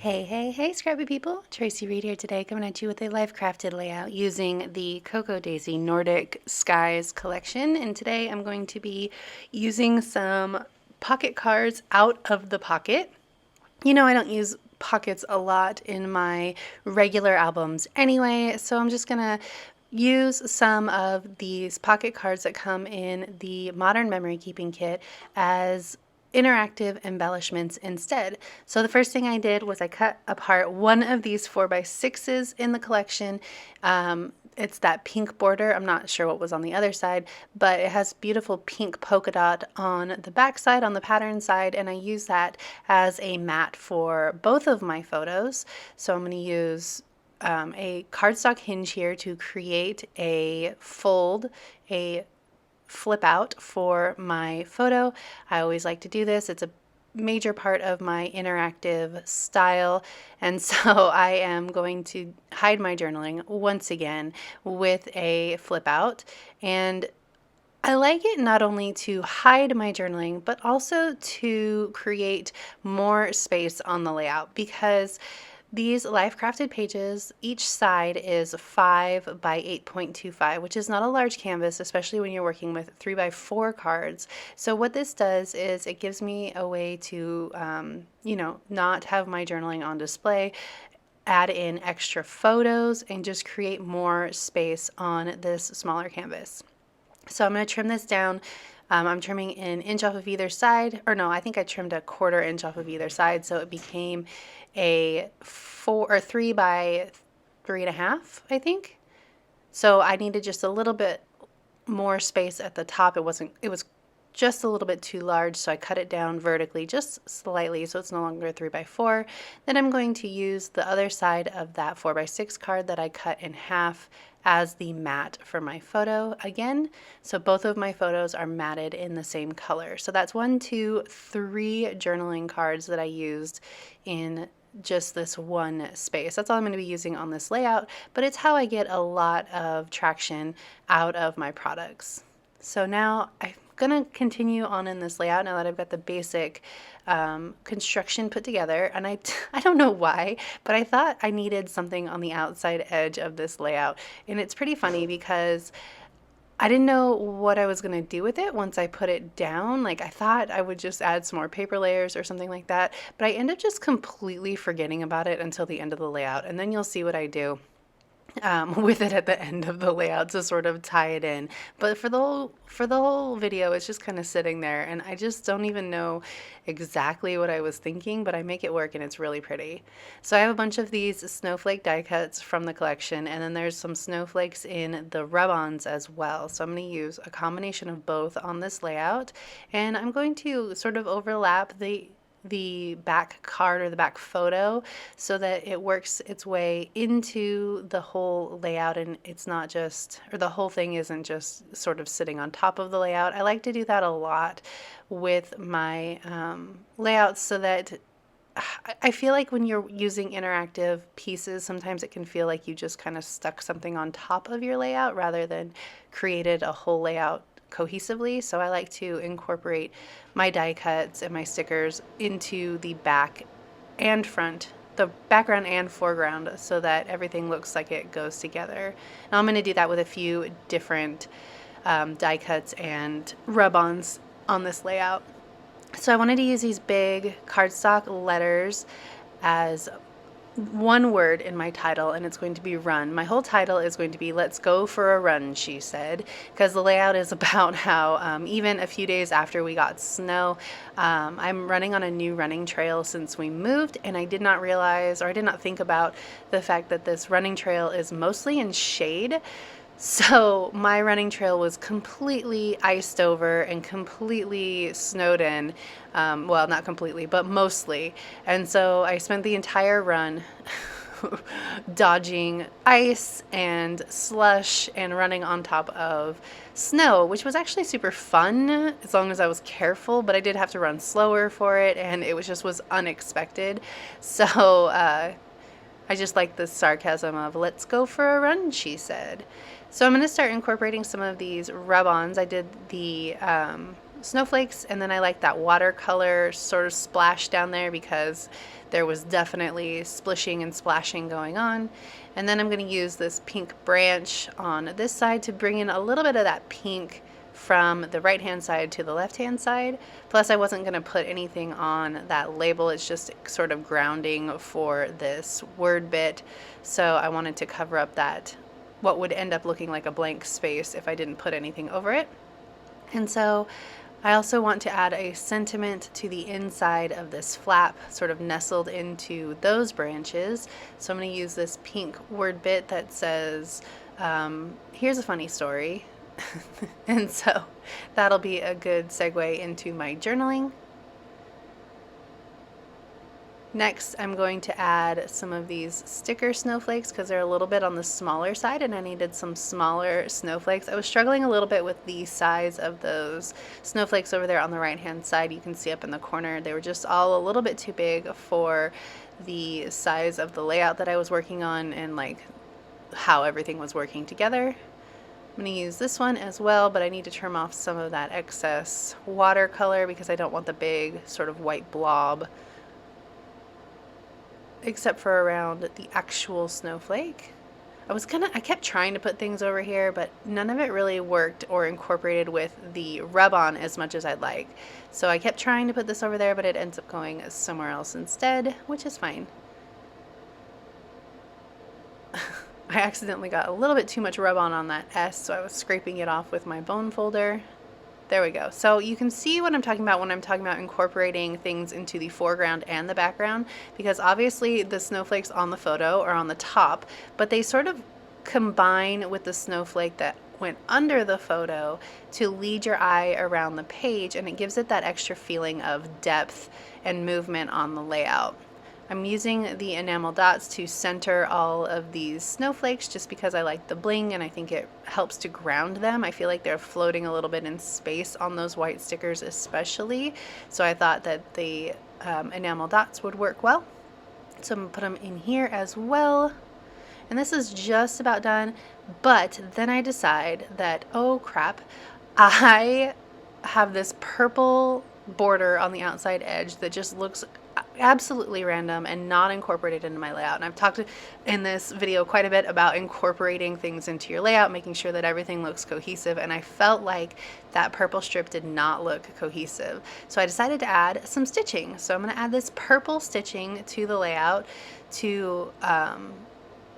Hey, scrappy people. Tracy Reed here today, coming at you with a life crafted layout using the Cocoa Daisy Nordic Skies collection. And today I'm going to be using some pocket cards out of the pocket. You know, I don't use pockets a lot in my regular albums anyway, so I'm just gonna use some of these pocket cards that come in the Modern Memory Keeping Kit as interactive embellishments instead. So the first thing I did was I cut apart one of these 4x6s in the collection. It's that pink border. I'm not sure what was on the other side, but it has beautiful pink polka dot on the back side, on the pattern side, and I use that as a mat for both of my photos. So I'm going to use a cardstock hinge here to create a fold, a flip out for my photo. I always like to do this. It's a major part of my interactive style, and so I am going to hide my journaling once again with a flip out. And I like it not only to hide my journaling, but also to create more space on the layout, because these life crafted pages, each side is 5 by 8.25, which is not a large canvas, especially when you're working with 3x4 cards. So what this does is it gives me a way to, not have my journaling on display, add in extra photos, and just create more space on this smaller canvas. So I'm going to trim this down. I'm trimming an inch off of either side, or no, I think I trimmed a 1/4 inch off of either side, so it became a 3 by 3.5, I think. So I needed just a little bit more space at the top. It was just a little bit too large, so I cut it down vertically just slightly so it's no longer a 3x4. Then I'm going to use the other side of that 4x6 card that I cut in half as the mat for my photo again. So both of my photos are matted in the same color. So that's 1, 2, 3 journaling cards that I used in just this one space. That's all I'm going to be using on this layout, but it's how I get a lot of traction out of my products. So now I'm going to continue on in this layout now that I've got the basic construction put together. And I don't know why, but I thought I needed something on the outside edge of this layout. And it's pretty funny because I didn't know what I was going to do with it once I put it down. Like, I thought I would just add some more paper layers or something like that, but I ended up just completely forgetting about it until the end of the layout. And then you'll see what I do with it at the end of the layout to sort of tie it in. But for the whole video, it's just kind of sitting there, and I just don't even know exactly what I was thinking, but I make it work and it's really pretty. So I have a bunch of these snowflake die cuts from the collection, and then there's some snowflakes in the rub-ons as well. So I'm going to use a combination of both on this layout, and I'm going to sort of overlap the back card or the back photo so that it works its way into the whole layout, and it's not just, or the whole thing isn't just sort of sitting on top of the layout. I like to do that a lot with my layouts so that I feel like when you're using interactive pieces, sometimes it can feel like you just kind of stuck something on top of your layout rather than created a whole layout cohesively. So I like to incorporate my die cuts and my stickers into the back and front, the background and foreground, so that everything looks like it goes together. Now I'm going to do that with a few different die cuts and rub-ons on this layout. So I wanted to use these big cardstock letters as one word in my title, and it's going to be run. My whole title is going to be "Let's Go for a Run," she said, because the layout is about how even a few days after we got snow, I'm running on a new running trail since we moved, and I did not realize, or I did not think about the fact that this running trail is mostly in shade. So my running trail was completely iced over and completely snowed in. Well, not completely, but mostly. And so I spent the entire run dodging ice and slush and running on top of snow, which was actually super fun as long as I was careful, but I did have to run slower for it, and it was unexpected. So I just like the sarcasm of "let's go for a run," she said. So I'm going to start incorporating some of these rub-ons. I did the snowflakes, and then I like that watercolor sort of splash down there because there was definitely splishing and splashing going on. And then I'm going to use this pink branch on this side to bring in a little bit of that pink from the right hand side to the left hand side. Plus I wasn't going to put anything on that label, it's just sort of grounding for this word bit, so I wanted to cover up that what would end up looking like a blank space if I didn't put anything over it. And so I also want to add a sentiment to the inside of this flap, sort of nestled into those branches. So I'm going to use this pink word bit that says, here's a funny story. And so that'll be a good segue into my journaling. Next, I'm going to add some of these sticker snowflakes because they're a little bit on the smaller side and I needed some smaller snowflakes. I was struggling a little bit with the size of those snowflakes over there on the right hand side. You can see up in the corner, they were just all a little bit too big for the size of the layout that I was working on and like how everything was working together. I'm going to use this one as well, but I need to trim off some of that excess watercolor because I don't want the big sort of white blob except for around the actual snowflake. I kept trying to put things over here, but none of it really worked or incorporated with the rub-on as much as I'd like. So I kept trying to put this over there, but it ends up going somewhere else instead, which is fine. I accidentally got a little bit too much rub-on on that S, so I was scraping it off with my bone folder. There we go. So you can see what I'm talking about when I'm talking about incorporating things into the foreground and the background, because obviously the snowflakes on the photo are on the top, but they sort of combine with the snowflake that went under the photo to lead your eye around the page, and it gives it that extra feeling of depth and movement on the layout. I'm using the enamel dots to center all of these snowflakes just because I like the bling and I think it helps to ground them. I feel like they're floating a little bit in space on those white stickers especially, so I thought that the enamel dots would work well. So I'm going to put them in here as well. And this is just about done, but then I decide that, oh crap, I have this purple border on the outside edge that just looks absolutely random and not incorporated into my layout. And I've talked in this video quite a bit about incorporating things into your layout, making sure that everything looks cohesive, and I felt like that purple strip did not look cohesive. So I decided to add some stitching. So I'm going to add this purple stitching to the layout to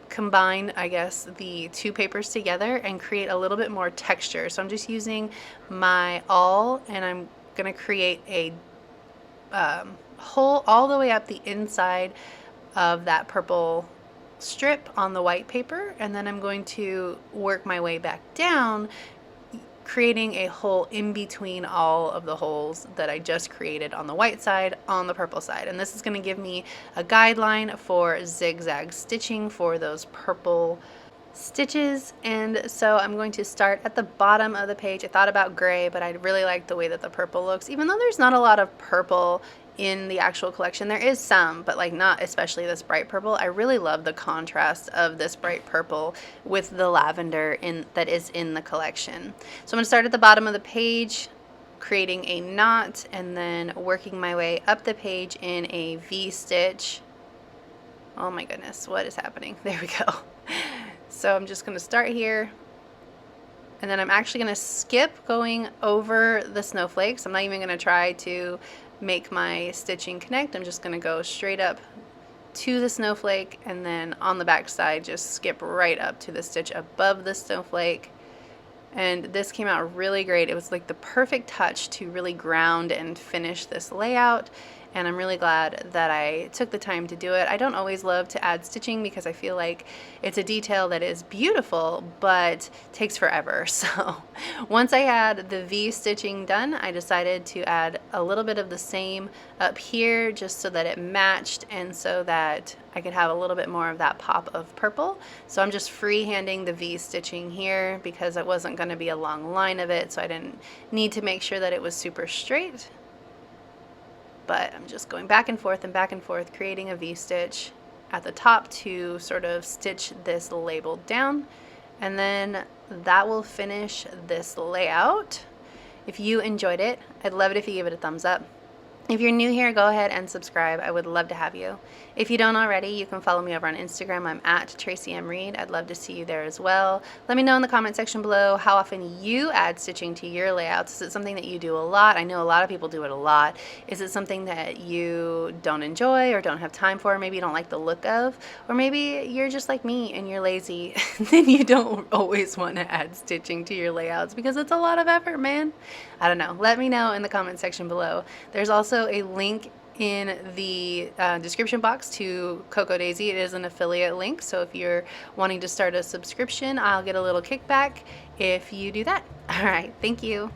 combine, I guess, the two papers together and create a little bit more texture. So I'm just using my awl and I'm going to create a hole all the way up the inside of that purple strip on the white paper, and then I'm going to work my way back down, creating a hole in between all of the holes that I just created on the white side on the purple side. And this is going to give me a guideline for zigzag stitching for those purple stitches. And so I'm going to start at the bottom of the page. I thought about gray, but I really like the way that the purple looks, even though there's not a lot of purple in the actual collection. There is some, but like not especially this bright purple. I really love the contrast of this bright purple with the lavender that is in the collection. So I'm going to start at the bottom of the page, creating a knot, and then working my way up the page in a V stitch. Oh my goodness, what is happening? There we go. So I'm just going to start here, and then I'm actually going to skip going over the snowflakes. I'm not even going to try to make my stitching connect. I'm just going to go straight up to the snowflake, and then on the back side just skip right up to the stitch above the snowflake. And this came out really great. It was like the perfect touch to really ground and finish this layout, and I'm really glad that I took the time to do it. I don't always love to add stitching because I feel like it's a detail that is beautiful but takes forever. So once I had the V stitching done, I decided to add a little bit of the same up here just so that it matched and so that I could have a little bit more of that pop of purple. So I'm just freehanding the V stitching here because it wasn't going to be a long line of it, so I didn't need to make sure that it was super straight. But I'm just going back and forth, creating a V-stitch at the top to sort of stitch this label down. And then that will finish this layout. If you enjoyed it, I'd love it if you give it a thumbs up. If you're new here, go ahead and subscribe. I would love to have you. If you don't already, you can follow me over on Instagram. I'm at Tracy M. Reed. I'd love to see you there as well. Let me know in the comment section below how often you add stitching to your layouts. Is it something that you do a lot? I know a lot of people do it a lot. Is it something that you don't enjoy or don't have time for? Maybe you don't like the look of, or maybe you're just like me and you're lazy. Then you don't always want to add stitching to your layouts because it's a lot of effort, man. I don't know. Let me know in the comment section below. There's also a link in the description box to Cocoa Daisy. It is an affiliate link, so if you're wanting to start a subscription, I'll get a little kickback if you do that. All right, thank you.